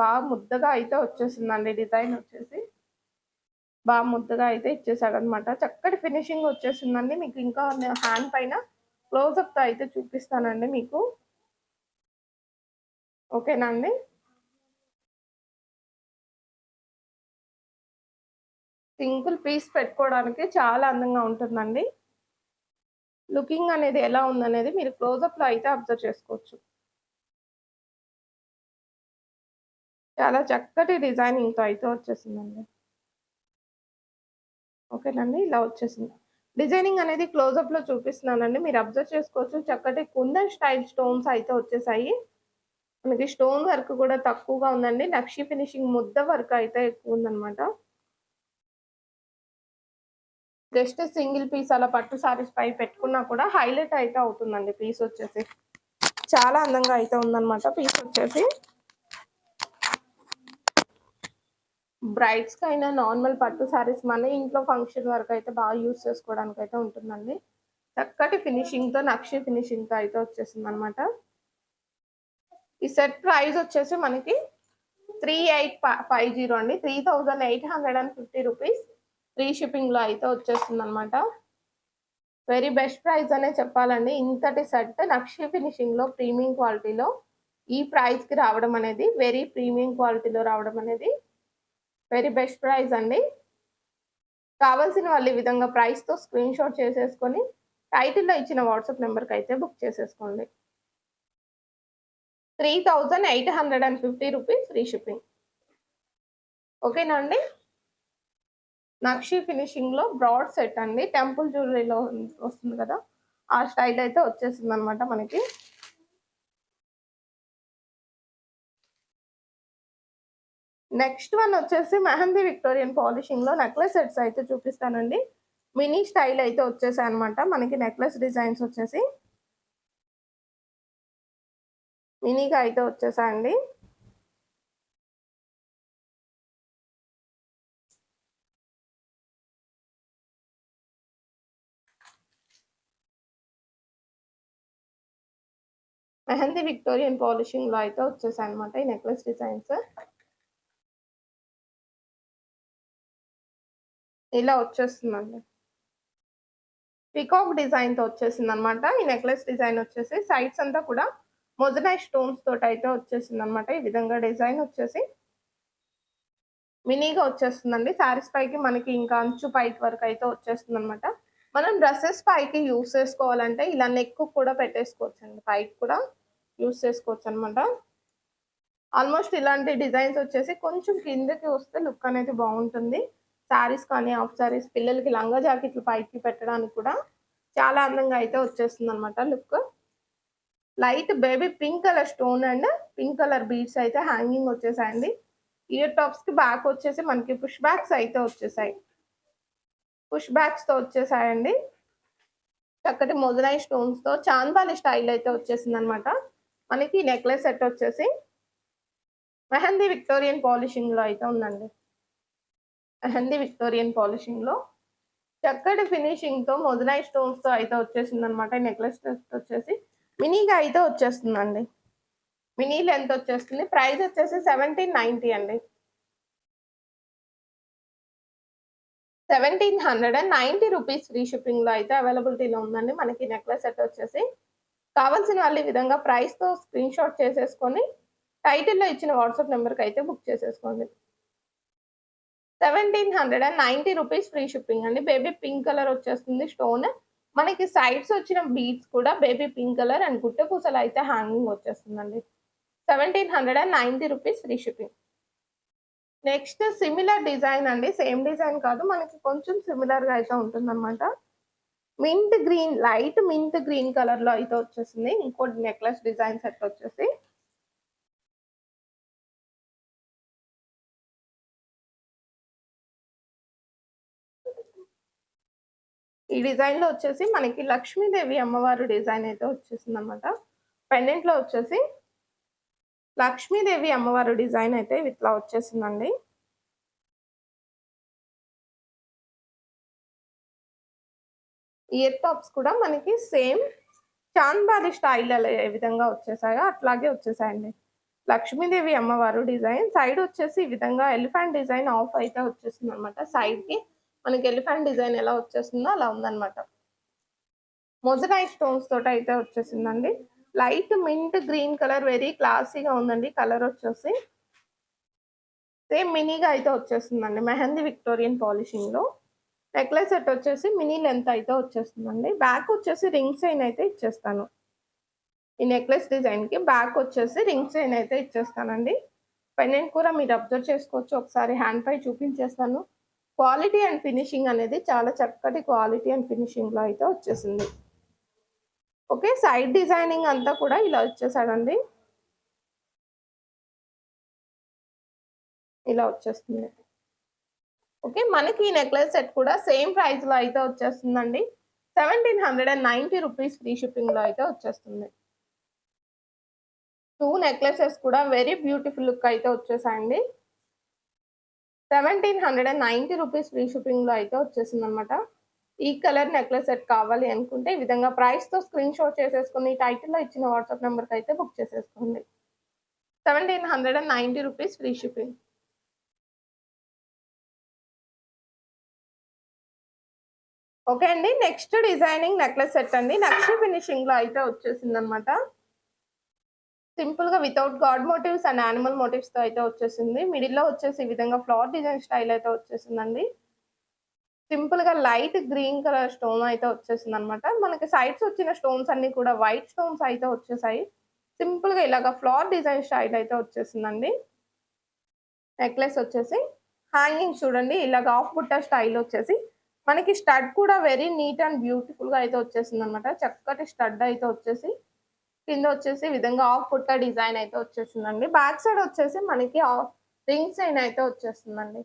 బాగా ముద్దగా అయితే వచ్చేసిందండి డిజైన్ వచ్చేసి. బాగా ముద్దగా అయితే ఇచ్చేసాడనమాట. చక్కటి ఫినిషింగ్ వచ్చేసిందండి. మీకు ఇంకా హ్యాండ్ పైన క్లోజప్‌తో అయితే చూపిస్తానండి మీకు. ఓకేనా అండి? సింగిల్ పీస్ పెట్టుకోవడానికి చాలా అందంగా ఉంటుందండి. లుకింగ్ అనేది ఎలా ఉందనేది మీరు క్లోజప్‌లో అయితే అబ్జర్వ్ చేసుకోవచ్చు. చాలా చక్కటి డిజైనింగ్‌తో అయితే వచ్చేసిందండి. ఓకేనండి. ఇలా వచ్చేసింది. డిజైనింగ్ అనేది క్లోజప్‌లో చూపిస్తున్నానండి. మీరు అబ్జర్వ్ చేసుకోవచ్చు. చక్కటి కుందన్ స్టైల్ స్టోన్స్ అయితే వచ్చేసాయి. మనకి స్టోన్ వర్క్ కూడా తక్కువగా ఉందండి. నక్షి ఫినిషింగ్ ముద్ద వర్క్ అయితే ఎక్కువుందనమాట. జస్ట్ సింగిల్ పీస్ అలా పట్టు సారీస్ పై పెట్టుకున్నా కూడా హైలైట్ అయితే అవుతుందండి పీస్ వచ్చేసి. చాలా అందంగా అయితే ఉందనమాట పీస్ వచ్చేసి. బ్రైడ్స్‌కైనా నార్మల్ పట్టు సారీస్ మన ఇంట్లో ఫంక్షన్ వరకు అయితే బాగా యూజ్ చేసుకోవడానికి అయితే ఉంటుందండి. చక్కటి ఫినిషింగ్‌తో నక్షి ఫినిషింగ్‌తో అయితే వచ్చేసిందనమాట. ఈ సెట్ ప్రైస్ వచ్చేసి మనకి 3850 అండి. 3850 రూపీస్ ఫ్రీ షిప్పింగ్‌లో అయితే వచ్చేస్తుందనమాట. వెరీ బెస్ట్ ప్రైస్ అనే చెప్పాలండి. ఇంతటి సెట్ నక్షి ఫినిషింగ్‌లో ప్రీమియం క్వాలిటీలో ఈ ప్రైస్‌కి రావడం అనేది వెరీ ప్రీమియం క్వాలిటీలో రావడం అనేది వెరీ బెస్ట్ ప్రైస్ అండి. కావాల్సిన వాళ్ళు ఈ విధంగా ప్రైస్‌తో స్క్రీన్ షాట్ చేసేసుకొని టైటిల్‌లో ఇచ్చిన వాట్సాప్ నంబర్‌కి అయితే బుక్ చేసేసుకోండి. 3850 రూపీస్ ఫ్రీ షిప్పింగ్. ఓకేనా అండి. నక్షి ఫినిషింగ్‌లో బ్రాడ్ సెట్ అండి. టెంపుల్ జ్యువెలరీలో వస్తుంది కదా! ఆ స్టైల్ అయితే వచ్చేసిందనమాట మనకి. నెక్స్ట్ వన్ వచ్చేసి మెహందీ విక్టోరియన్ పాలిషింగ్‌లో నెక్లెస్ సెట్స్ అయితే చూపిస్తానండి. మినీ స్టైల్ అయితే వచ్చేసాయన్నమాట. మనకి నెక్లెస్ డిజైన్స్ వచ్చేసి మినీగా అయితే వచ్చేసాయండి. మెహందీ విక్టోరియన్ పాలిషింగ్‌లో అయితే వచ్చేసాయన్నమాట ఈ నెక్లెస్ డిజైన్స్. ఇలా వచ్చేస్తుందండి. పీకాక్ డిజైన్‌తో వచ్చేసిందనమాట. ఈ నెక్లెస్ డిజైన్ వచ్చేసి సైడ్స్ అంతా కూడా మొజనైట్ స్టోన్స్ తోటయితే వచ్చేసిందనమాట. ఈ విధంగా డిజైన్ వచ్చేసి మినీగా వచ్చేస్తుందండి. శారీస్ పైకి మనకి ఇంకా అంచు పైకి వరకు అయితే వచ్చేస్తుందనమాట. మనం డ్రెసెస్ పైకి యూజ్ చేసుకోవాలంటే ఇలా నెక్ కూడా పెట్టేసుకోవచ్చండి. పైకి కూడా యూజ్ చేసుకోవచ్చనమాట. ఆల్మోస్ట్ ఇలాంటి డిజైన్స్ వచ్చేసి కొంచెం కిందకి వస్తే లుక్ అనేది బావుంటుంది. శారీస్ కానీ, హాఫ్ శారీస్ పిల్లలకి లంగా జాకెట్లు పైకి పెట్టడానికి కూడా చాలా అందంగా అయితే వచ్చేస్తుందనమాట look. Light baby pink colour stone and pink colour beads అయితే హ్యాంగింగ్ వచ్చేసాయండి. ఇయర్ టాప్స్‌కి బ్యాక్ వచ్చేసి మనకి పుష్ బ్యాక్స్ అయితే వచ్చేసాయి. పుష్ బ్యాక్స్‌తో వచ్చేసాయండి. చక్కటి మొజనైట్ స్టోన్స్‌తో చాందాలి స్టైల్ అయితే వచ్చేసిందనమాట. మనకి నెక్లెస్ సెట్ వచ్చేసి మెహందీ విక్టోరియన్ పాలిషింగ్‌లో అయితే ఉందండి. మెహందీ విక్టోరియన్ పాలిషింగ్‌లో చక్కటి ఫినిషింగ్‌తో మొజనైట్ స్టోన్స్‌తో అయితే వచ్చేసిందనమాట. ఈ నెక్లెస్ సెట్ వచ్చేసి మినీగా అయితే వచ్చేస్తుందండి. మినీ లెంత్ వచ్చేస్తుంది. ప్రైస్ వచ్చేసి 1790 అండి. 1790 రూపీస్ ఫ్రీ షిప్పింగ్‌లో అయితే అవైలబిలిటీలో ఉందండి. మనకి నెక్లెస్ సెట్ వచ్చేసి. కావాల్సిన వాళ్ళు ఈ విధంగా ప్రైస్‌తో స్క్రీన్‌షాట్ చేసేసుకొని టైటిల్‌లో ఇచ్చిన వాట్సాప్ నంబర్‌కి అయితే బుక్ చేసేసుకోండి. 1790 రూపీస్ ఫ్రీ షిప్పింగ్ అండి. బేబీ పింక్ కలర్ వచ్చేస్తుంది స్టోన్. మనకి సైడ్స్ వచ్చిన బీడ్స్ కూడా బేబీ పింక్ కలర్ అండ్ గుట్ట పూసలు అయితే హ్యాంగింగ్ వచ్చేస్తుందండి. 1790 rupees free shipping. Next similar design అండి. సేమ్ డిజైన్ కాదు. మనకి కొంచెం సిమిలర్‌గా అయితే ఉంటుందనమాట. Mint green, light mint green కలర్‌లో అయితే వచ్చేసింది. ఇంకోటి నెక్లెస్ డిజైన్ సెట్ వచ్చేసి. ఈ డిజైన్‌లో వచ్చేసి మనకి లక్ష్మీదేవి అమ్మవారు డిజైన్ అయితే వచ్చేసిందనమాట. పెండెంట్‌లో వచ్చేసి లక్ష్మీదేవి అమ్మవారు డిజైన్ అయితే ఇట్లా వచ్చేసిందండి. ఇయర్ టాప్స్ కూడా మనకి సేమ్ చాంద్బాలి స్టైల్ ఏ విధంగా వచ్చేసాయో అట్లాగే వచ్చేసాయండి. లక్ష్మీదేవి అమ్మవారు డిజైన్ సైడ్ వచ్చేసి ఈ విధంగా ఎలిఫెంట్ డిజైన్ ఆఫ్ అయితే వచ్చేసిందనమాట. సైడ్‌కి మనకి ఎలిఫెంట్ డిజైన్ ఎలా వచ్చేసిందో అలా ఉందనమాట. మొజనైట్ స్టోన్స్ తోటయితే వచ్చేసిందండి. Light mint green colour very క్లాసీగా ఉందండి కలర్ వచ్చేసి. సేమ్ మినీగా అయితే వచ్చేస్తుందండి. మెహందీ విక్టోరియన్ పాలిషింగ్‌లో. నెక్లెస్ సెట్ వచ్చేసి మినీ లెంత్ అయితే వచ్చేస్తుందండి. బ్యాక్ వచ్చేసి రింగ్ చైన్ అయితే ఇచ్చేస్తాను. ఈ నెక్లెస్ డిజైన్‌కి బ్యాక్ వచ్చేసి రింగ్ చైన్ అయితే ఇచ్చేస్తానండి. పెండెంట్ కూడా మీరు అబ్జర్వ్ చేసుకోవచ్చు. ఒకసారి హ్యాండ్ పై చూపించేస్తాను. క్వాలిటీ అండ్ ఫినిషింగ్ అనేది చాలా చక్కటి క్వాలిటీ అండ్ ఫినిషింగ్‌లో అయితే వచ్చేసింది. ఓకే. సైడ్ డిజైనింగ్ అంతా కూడా ఇలా వచ్చేసాడండి. ఇలా వచ్చేస్తుంది. ఓకే. మనకి ఈ నెక్లెస్ సెట్ కూడా సేమ్ ప్రైస్‌లో అయితే వచ్చేస్తుందండి. 1790 రూపీస్ ఫ్రీ షిప్పింగ్‌లో అయితే వచ్చేస్తుంది. 2 నెక్లెసెస్ కూడా వెరీ బ్యూటిఫుల్ లుక్ అయితే వచ్చేసాయండి. 1790 రూపీస్ ఫ్రీ షిప్పింగ్‌లో అయితే వచ్చేసిందనమాట. ఈ కలర్ నెక్లెస్ సెట్ కావాలి అనుకుంటే ఈ విధంగా ప్రైస్‌తో స్క్రీన్‌షాట్ చేసేసుకొని టైటిల్‌లో ఇచ్చిన వాట్సాప్ నంబర్‌కి అయితే బుక్ చేసేసుకోండి. 1790 రూపీస్ ఫ్రీ షిప్పింగ్. ఓకే అండి. నెక్స్ట్ డిజైనింగ్ నెక్లెస్ సెట్ అండి. నక్షి ఫినిషింగ్‌లో అయితే వచ్చేసిందనమాట. సింపుల్‌గా without god motifs and animal మోటివ్స్‌తో అయితే వచ్చేసింది. మిడిల్‌లో వచ్చేసి ఈ విధంగా ఫ్లవర్ డిజైన్ స్టైల్ అయితే వచ్చేసిందండి. సింపుల్‌గా లైట్ గ్రీన్ కలర్ స్టోన్ అయితే వచ్చేసిందనమాట. మనకి సైడ్స్ వచ్చిన స్టోన్స్ అన్నీ కూడా వైట్ స్టోన్స్ అయితే వచ్చేసాయి. సింపుల్‌గా ఇలాగ ఫ్లవర్ డిజైన్ స్టైల్ అయితే వచ్చేసిందండి. నెక్లెస్ వచ్చేసి హ్యాంగింగ్ చూడండి ఇలాగ హాఫ్ బుట్ట స్టైల్ వచ్చేసి మనకి స్టడ్ కూడా వెరీ నీట్ అండ్ బ్యూటిఫుల్‌గా అయితే వచ్చేసిందనమాట. చక్కటి స్టడ్ అయితే వచ్చేసి కింద వచ్చేసి ఈ విధంగా హాఫ్ బుట్ట డిజైన్ అయితే వచ్చేసిందండి. బ్యాక్ సైడ్ వచ్చేసి మనకి రింగ్ చైన్ అయితే వచ్చేస్తుందండి.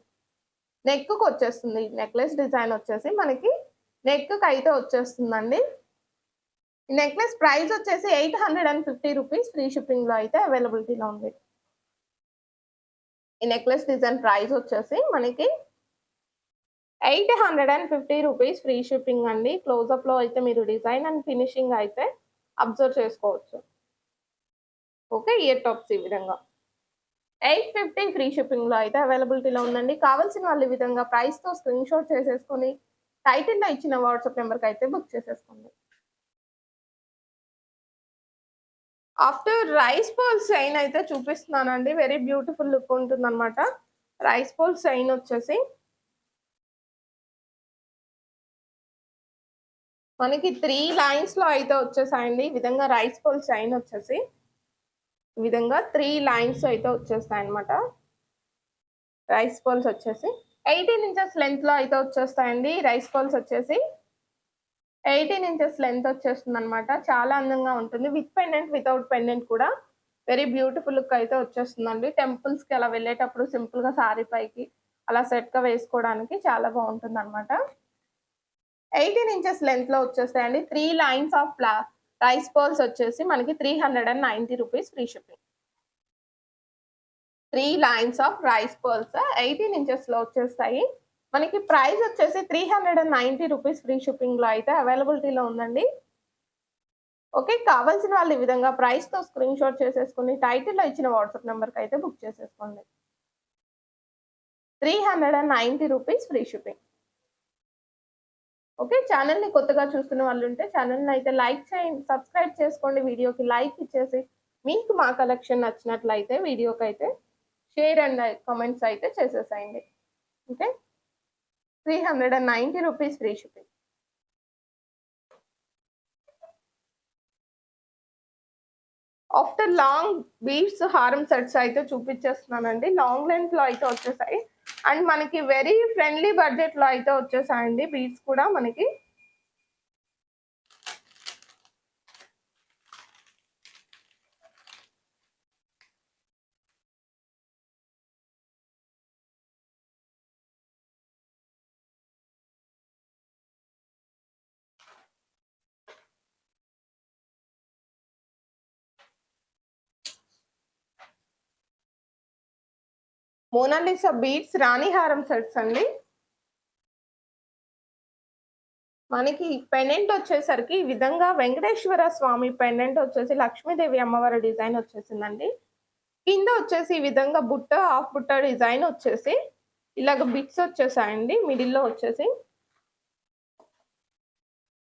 నెక్‌కి వచ్చేస్తుంది. నెక్లెస్ డిజైన్ వచ్చేసి మనకి నెక్‌కి అయితే వచ్చేస్తుందండి. ఈ నెక్లెస్ ప్రైస్ వచ్చేసి 850 రూపీస్ ఫ్రీ షిప్పింగ్‌లో అయితే అవైలబిలిటీలో ఉంది. ఈ నెక్లెస్ డిజైన్ ప్రైస్ వచ్చేసి మనకి 850 రూపీస్ ఫ్రీ షిప్పింగ్ అండి. క్లోజప్‌లో అయితే మీరు డిజైన్ అండ్ ఫినిషింగ్ అయితే అబ్జర్వ్ చేసుకోవచ్చు. ఓకే. ఇయర్ టాప్స్ ఈ విధంగా 850 ఫ్రీ షిప్పింగ్‌లో అయితే అవైలబిలిటీలో ఉందండి. కావాల్సిన వాళ్ళు ఈ విధంగా ప్రైస్‌తో స్క్రీన్‌షాట్ చేసేసుకొని టైటిల్‌లో ఇచ్చిన వాట్సాప్ నంబర్‌కి అయితే బుక్ చేసేసుకోండి. ఆఫ్టర్ రైస్ బాల్ చైన్ అయితే చూపిస్తున్నానండి. వెరీ బ్యూటిఫుల్ లుక్ ఉంటుందన్నమాట. రైస్ బాల్ చైన్ వచ్చేసి మనకి 3 లైన్స్‌లో అయితే వచ్చేసాయండి. ఈ విధంగా రైస్ బాల్ చైన్ వచ్చేసి ఈ విధంగా 3 లైన్స్ అయితే వచ్చేస్తాయన్నమాట. రైస్ బాల్స్ వచ్చేసి 18 ఇంచెస్ లెంగ్త్‌లో అయితే వచ్చేస్తాయండి. రైస్ బాల్స్ వచ్చేసి 18 ఇంచెస్ లెంగ్త్ వచ్చేస్తుందన్నమాట. చాలా అందంగా ఉంటుంది. విత్ పెండెంట్, వితౌట్ పెండెంట్ కూడా వెరీ బ్యూటిఫుల్ లుక్ అయితే వచ్చేస్తుందండి. టెంపుల్స్‌కి అలా వెళ్ళేటప్పుడు సింపుల్‌గా సారీ పైకి అలా సెట్‌గా వేసుకోవడానికి చాలా బావుంటుందన్నమాట. 18 ఇంచెస్ లెంగ్త్‌లో వచ్చేస్తాయండి. 3 లైన్స్ ఆఫ్ రైస్ బాల్స్ వచ్చేసి మనకి 390 rupees free shipping. 3 lines of rice balls 18 ఇంచెస్‌లో వచ్చేస్తాయి. మనకి ప్రైస్ వచ్చేసి 390 రూపీస్ ఫ్రీ షిప్పింగ్‌లో అయితే అవైలబిలిటీలో ఉందండి. ఓకే. కావాల్సిన వాళ్ళు ఈ విధంగా ప్రైస్‌తో స్క్రీన్‌షాట్ చేసేసుకొని టైటిల్‌లో ఇచ్చిన వాట్సాప్ నంబర్‌కి అయితే బుక్ చేసేసుకోండి. 390 రూపీస్ ఫ్రీ షిప్పింగ్. ఓకే. ఛానెల్‌ని కొత్తగా చూస్తున్న వాళ్ళుంటే ఛానెల్‌ని అయితే లైక్ చేయండి, సబ్స్క్రైబ్ చేసుకోండి. వీడియోకి లైక్ ఇచ్చేసి మీకు మా కలెక్షన్ నచ్చినట్లయితే వీడియోకైతే షేర్ అండ్ కామెంట్స్ అయితే చేసేసేయండి. Okay. 390 rupees free shipping. After long beads హారం సెట్స్ అయితే చూపించేస్తున్నానండి. లాంగ్ లెంగ్త్‌లో అయితే వచ్చేసాయి. అండ్ మనకి వెరీ ఫ్రెండ్లీ బడ్జెట్‌లో అయితే వచ్చేసాయండి బీడ్స్ కూడా మనకి. మోనాలిసా బీడ్స్ రాణి హారం సెట్స్ అండి. మనకి పెండెంట్ వచ్చేసరికి ఈ విధంగా వెంకటేశ్వర స్వామి పెండెంట్ వచ్చేసి లక్ష్మీదేవి అమ్మవారి డిజైన్ వచ్చేసిందండి. కింద వచ్చేసి ఈ విధంగా బుట్ట, హాఫ్ బుట్ట డిజైన్ వచ్చేసి ఇలాగ బిట్స్ వచ్చేసాయండి. మిడిల్‌లో వచ్చేసి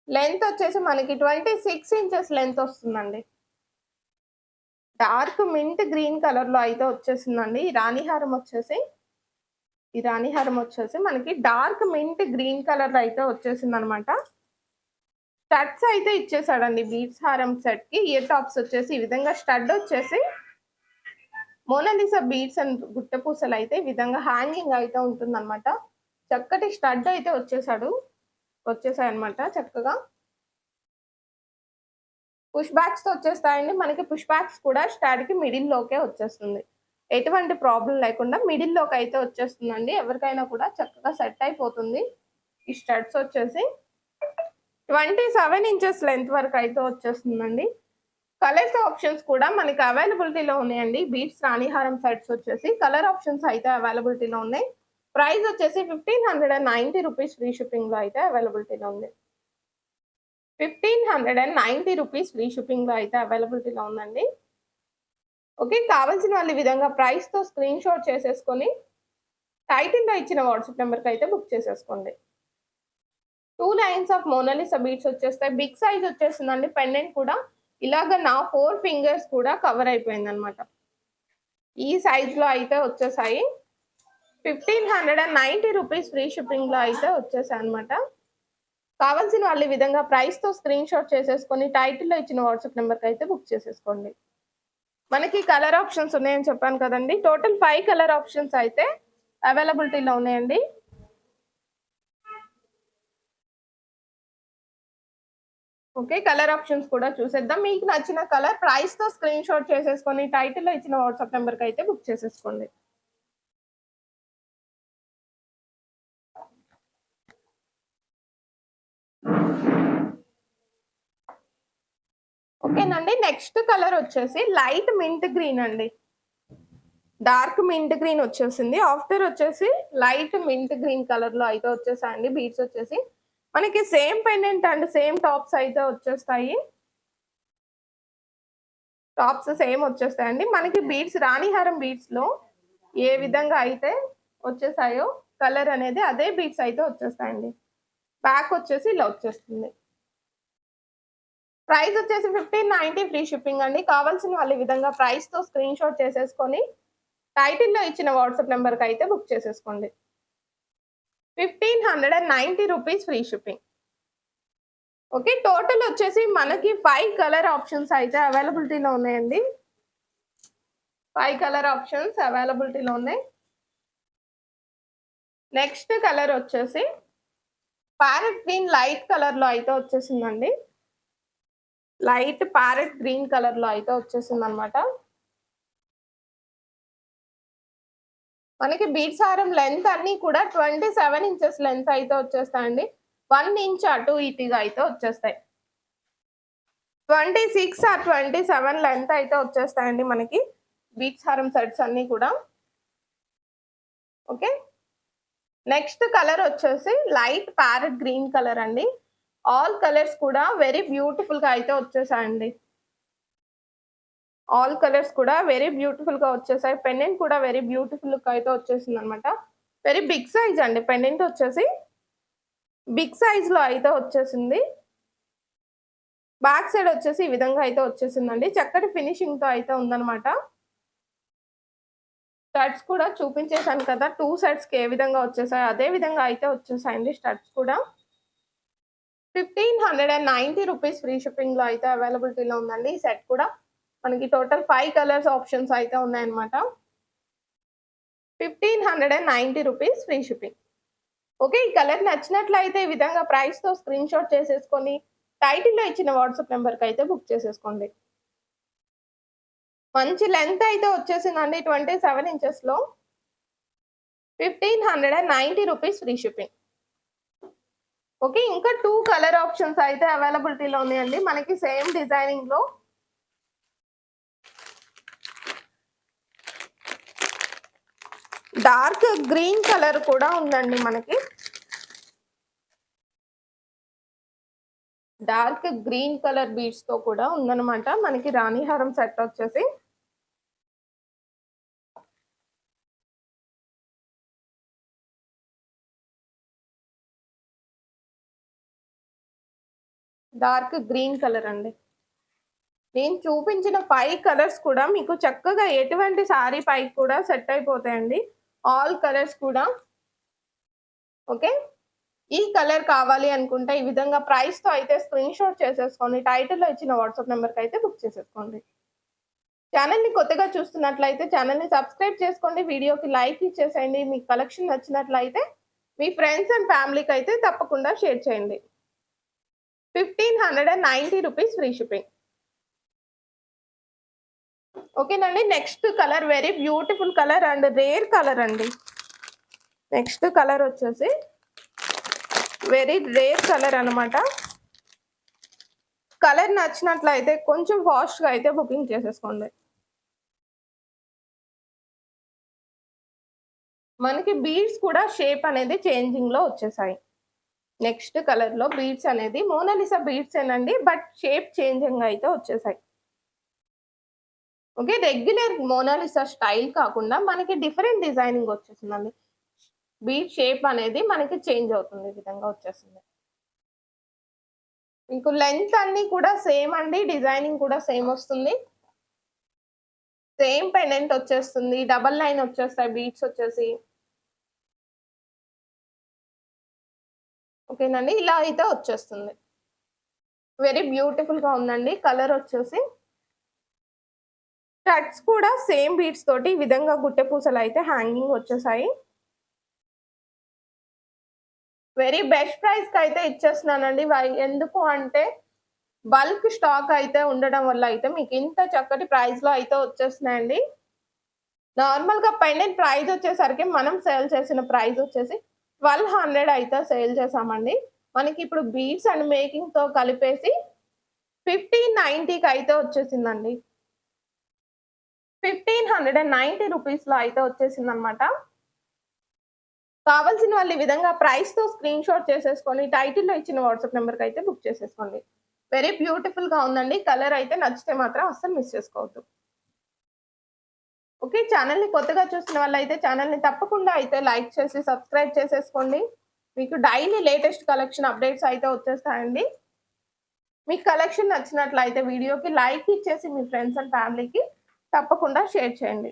లెంత్ వచ్చేసి మనకి 26 ఇంచెస్ లెంత్ వస్తుందండి. డార్క్ మింట్ గ్రీన్ కలర్‌లో అయితే వచ్చేసిందండి. ఈ రాణి హారం వచ్చేసి మనకి డార్క్ మింట్ గ్రీన్ కలర్‌లో అయితే వచ్చేసిందనమాట. స్టడ్స్ అయితే ఇచ్చేసాడండి బీడ్స్ హారం సెట్‌కి. ఇయర్ టాప్స్ వచ్చేసి ఈ విధంగా స్టడ్ వచ్చేసి మోనాలిసా బీడ్స్ అండ్ గుట్ట పూసలు అయితే ఈ విధంగా హ్యాంగింగ్ అయితే ఉంటుందన్నమాట. చక్కటి స్టడ్ అయితే వచ్చేసాయన్నమాట చక్కగా. పుష్ బ్యాక్స్‌తో వచ్చేస్తాయండి. మనకి పుష్ బ్యాక్స్ కూడా స్టడ్‌కి మిడిల్‌లోకే వచ్చేస్తుంది. ఎటువంటి ప్రాబ్లమ్ లేకుండా మిడిల్‌లోకి అయితే వచ్చేస్తుందండి. ఎవరికైనా కూడా చక్కగా సెట్ అయిపోతుంది. ఈ స్టడ్స్ వచ్చేసి 27 ఇంచెస్ లెంత్ వరకు అయితే వచ్చేస్తుందండి. కలర్స్ ఆప్షన్స్ కూడా మనకి అవైలబిలిటీలో ఉన్నాయండి. బీడ్స్ రాణిహారం సెట్స్ వచ్చేసి కలర్ ఆప్షన్స్ అయితే అవైలబిలిటీలో ఉన్నాయి. ప్రైస్ వచ్చేసి 1590 రూపీస్ ఫ్రీ షిప్పింగ్‌లో అయితే అవైలబిలిటీలో ఉంది. 1590 రూపీస్ ఫ్రీ షిప్పింగ్‌లో అయితే అవైలబిలిటీలో ఉందండి. ఓకే. కావాల్సిన వాళ్ళు ఈ విధంగా ప్రైస్‌తో స్క్రీన్‌షాట్ చేసేసుకొని టైటిల్‌లో ఇచ్చిన వాట్సాప్ నంబర్‌కి అయితే బుక్ చేసేసుకోండి. 2 లైన్స్ ఆఫ్ మోనాలిసా బీడ్స్ వచ్చేస్తాయి. బిగ్ సైజ్ వచ్చేసిందండి. పెండెంట్ కూడా ఇలాగ నా 4 ఫింగర్స్ కూడా కవర్ అయిపోయిందనమాట. ఈ సైజ్‌లో అయితే వచ్చేసాయి. 1590 రూపీస్ ఫ్రీ షిప్పింగ్‌లో అయితే వచ్చేసాయన్నమాట. కావాల్సిన వాళ్ళు ఈ విధంగా ప్రైస్‌తో స్క్రీన్‌షాట్ చేసేసుకొని టైటిల్‌లో ఇచ్చిన వాట్సాప్ నంబర్‌కి అయితే బుక్ చేసేసుకోండి. మనకి కలర్ ఆప్షన్స్ ఉన్నాయని చెప్పాను కదండి. టోటల్ 5 కలర్ ఆప్షన్స్ అయితే అవైలబిలిటీలో ఉన్నాయండి. ఓకే. కలర్ ఆప్షన్స్ కూడా చూసేద్దాం. మీకు నచ్చిన కలర్ ప్రైస్‌తో స్క్రీన్ షాట్ చేసేసుకొని టైటిల్‌లో ఇచ్చిన వాట్సాప్ నంబర్‌కైతే బుక్ చేసేసుకోండి. ఓకేనండి. నెక్స్ట్ కలర్ వచ్చేసి లైట్ మింట్ గ్రీన్ అండి. డార్క్ మింట్ గ్రీన్ వచ్చేసింది. ఆఫ్టర్ వచ్చేసి లైట్ మింట్ గ్రీన్ కలర్‌లో అయితే వచ్చేసాయండి బీడ్స్ వచ్చేసి. మనకి same pendant and same tops అయితే వచ్చేస్తాయి. టాప్స్ సేమ్ వచ్చేస్తాయండి. మనకి బీడ్స్ రాణిహారం బీడ్స్‌లో ఏ విధంగా అయితే వచ్చేసాయో కలర్ అనేది అదే బీడ్స్ అయితే వచ్చేస్తాయండి. బ్యాక్ వచ్చేసి ఇలా వచ్చేస్తుంది. ప్రైస్ వచ్చేసి 1590 ఫ్రీ షిప్పింగ్ అండి. కావాల్సిన వాళ్ళు ఈ విధంగా ప్రైస్‌తో స్క్రీన్ షాట్ చేసేసుకొని టైటిల్‌లో ఇచ్చిన వాట్సాప్ నంబర్‌కి అయితే బుక్ చేసేసుకోండి. 1590 rupees free shipping. Okay. Total వచ్చేసి మనకి 5 కలర్ ఆప్షన్స్ అయితే అవైలబిలిటీలో ఉన్నాయండి. 5 కలర్ ఆప్షన్స్ అవైలబిలిటీలో ఉన్నాయి. నెక్స్ట్ కలర్ వచ్చేసి ప్యారెట్ గ్రీన్ లైట్ కలర్‌లో అయితే వచ్చేసిందండి. లైట్ ప్యారెట్ గ్రీన్ కలర్‌లో అయితే వచ్చేసిందనమాట. మనకి బీడ్స్ హారం లెంత్ అన్నీ కూడా 27 ఇంచెస్ లెంత్ అయితే వచ్చేస్తాయండి. 1 ఇంచ్ అటు ఇటుగా అయితే వచ్చేస్తాయి. 26 ఆర్ 27 లెంత్ అయితే వచ్చేస్తాయండి మనకి బీడ్స్ హారం సెట్స్ అన్నీ కూడా. ఓకే. నెక్స్ట్ కలర్ వచ్చేసి లైట్ ప్యారెట్ గ్రీన్ కలర్ అండి. ఆల్ కలర్స్ కూడా వెరీ బ్యూటిఫుల్‌గా అయితే వచ్చేసాయండి. ఆల్ కలర్స్ కూడా వెరీ బ్యూటిఫుల్‌గా వచ్చేసాయి. పెండెంట్ కూడా వెరీ బ్యూటిఫుల్ లుక్ అయితే వచ్చేసిందనమాట. వెరీ బిగ్ సైజ్ అండి. పెండెంట్ వచ్చేసి బిగ్ సైజ్‌లో అయితే వచ్చేసింది. బ్యాక్ సైడ్ వచ్చేసి ఈ విధంగా అయితే వచ్చేసిందండి. చక్కటి ఫినిషింగ్‌తో అయితే ఉందనమాట. స్టడ్స్ కూడా చూపించేసాను కదా! 2 సెట్స్‌కి ఏ విధంగా వచ్చేసాయో అదే విధంగా అయితే వచ్చేసాయండి స్టడ్స్ కూడా. 1590 రూపీస్ ఫ్రీ షిప్పింగ్‌లో అయితే అవైలబిలిటీలో ఉందండి. ఈ సెట్ కూడా మనకి టోటల్ 5 కలర్స్ ఆప్షన్స్ అయితే ఉన్నాయన్నమాట. 1590 రూపీస్ ఫ్రీ షిప్పింగ్. ఓకే. ఈ కలర్ నచ్చినట్లయితే ఈ విధంగా ప్రైస్‌తో స్క్రీన్ షాట్ చేసేసుకొని టైటిల్‌లో ఇచ్చిన వాట్సాప్ నంబర్‌కైతే బుక్ చేసేసుకోండి. మంచి లెంత్ అయితే వచ్చేసిందండి 27 ఇంచెస్‌లో. 1590 రూపీస్ ఫ్రీ షిప్పింగ్. ఓకే. ఇంకా 2 కలర్ ఆప్షన్స్ అయితే అవైలబిలిటీలో ఉన్నాయండి. మనకి సేమ్ డిజైనింగ్‌లో డార్క్ గ్రీన్ కలర్ కూడా ఉందండి మనకి. డార్క్ గ్రీన్ కలర్ బీడ్స్‌తో కూడా ఉందన్నమాట. మనకి రాణిహారం సెట్ వచ్చేసి. డార్క్ గ్రీన్ కలర్ అండి. నేను చూపించిన 5 కలర్స్ కూడా మీకు చక్కగా ఎటువంటి సారీ పైకి కూడా సెట్ అయిపోతాయండి. ఆల్ కలర్స్ కూడా. ఓకే. ఈ కలర్ కావాలి అనుకుంటే ఈ విధంగా ప్రైస్‌తో అయితే స్క్రీన్ షాట్ చేసేసుకొని టైటిల్‌లో ఇచ్చిన వాట్సాప్ నంబర్‌కైతే బుక్ చేసేసుకోండి. ఛానెల్‌ని కొత్తగా చూస్తున్నట్లయితే ఛానెల్‌ని సబ్స్క్రైబ్ చేసుకోండి. వీడియోకి లైక్ ఇచ్చేసేయండి. మీకు కలెక్షన్ నచ్చినట్లయితే మీ ఫ్రెండ్స్ అండ్ ఫ్యామిలీకైతే తప్పకుండా షేర్ చేయండి. 1590 రూపీస్ ఫ్రీ షిప్పింగ్. ఓకేనండి. Next colour very beautiful colour and rare colour అండి. నెక్స్ట్ కలర్ వచ్చేసి వెరీ రేర్ కలర్ అనమాట. కలర్ నచ్చినట్లయితే కొంచెం ఫాస్ట్‌గా అయితే బుకింగ్ చేసేసుకోండి. మనకి బీడ్స్ కూడా షేప్ అనేది చేంజింగ్‌లో వచ్చేసాయి. నెక్స్ట్ కలర్‌లో బీడ్స్ అనేది మోనాలిసా బీడ్సేనండి. బట్ షేప్ చేంజింగ్ అయితే వచ్చేసాయి. ఓకే. రెగ్యులర్ మోనాలిసా స్టైల్ కాకుండా మనకి డిఫరెంట్ డిజైనింగ్ వచ్చేసిందండి. బీడ్ షేప్ అనేది మనకి చేంజ్ అవుతుంది. ఈ విధంగా వచ్చేసింది. మీకు లెంత్ అన్నీ కూడా సేమ్ అండి. డిజైనింగ్ కూడా సేమ్ వస్తుంది. సేమ్ పెండెంట్ వచ్చేస్తుంది. డబుల్ లైన్ వచ్చేస్తాయి బీడ్స్ వచ్చేసి. ఓకేనండి. ఇలా అయితే వచ్చేస్తుంది. వెరీ బ్యూటిఫుల్‌గా ఉందండి. కలర్ వచ్చేసి స్టడ్స్ కూడా సేమ్ బీడ్స్ తోటి ఈ విధంగా గుట్టె పూసలు అయితే హ్యాంగింగ్ వచ్చేసాయి. వెరీ బెస్ట్ ప్రైస్‌కి అయితే ఇచ్చేస్తున్నానండి. ఎందుకు అంటే బల్క్ స్టాక్ అయితే ఉండడం వల్ల అయితే మీకు ఇంత చక్కటి ప్రైస్‌లో అయితే వచ్చేస్తున్నాయండి. నార్మల్‌గా పెండెంట్ ప్రైస్ వచ్చేసరికి మనం సేల్ చేసిన ప్రైస్ వచ్చేసి 1200 అయితే సేల్ చేసామండి. మనకి ఇప్పుడు బీడ్స్ అండ్ మేకింగ్‌తో కలిపేసి 1590కి అయితే వచ్చేసిందండి. 1590 రూపీస్‌లో అయితే వచ్చేసిందనమాట. కావాల్సిన వాళ్ళు ఈ విధంగా ప్రైస్‌తో స్క్రీన్‌షాట్ చేసేసుకొని టైటిల్‌లో ఇచ్చిన వాట్సాప్ నంబర్‌కి అయితే బుక్ చేసేసుకోండి. వెరీ బ్యూటిఫుల్‌గా ఉందండి. కలర్ అయితే నచ్చితే మాత్రం అస్సలు మిస్ చేసుకోవద్దు. ఓకే. ఛానెల్‌ని కొత్తగా చూస్తున్న వాళ్ళైతే ఛానెల్‌ని తప్పకుండా అయితే లైక్ చేసి సబ్స్క్రైబ్ చేసేసుకోండి. మీకు డైలీ లేటెస్ట్ కలెక్షన్ అప్డేట్స్ అయితే వచ్చేస్తాయండి. మీకు కలెక్షన్ నచ్చినట్లయితే వీడియోకి లైక్ ఇచ్చేసి మీ ఫ్రెండ్స్ అండ్ ఫ్యామిలీకి తప్పకుండా షేర్ చేయండి.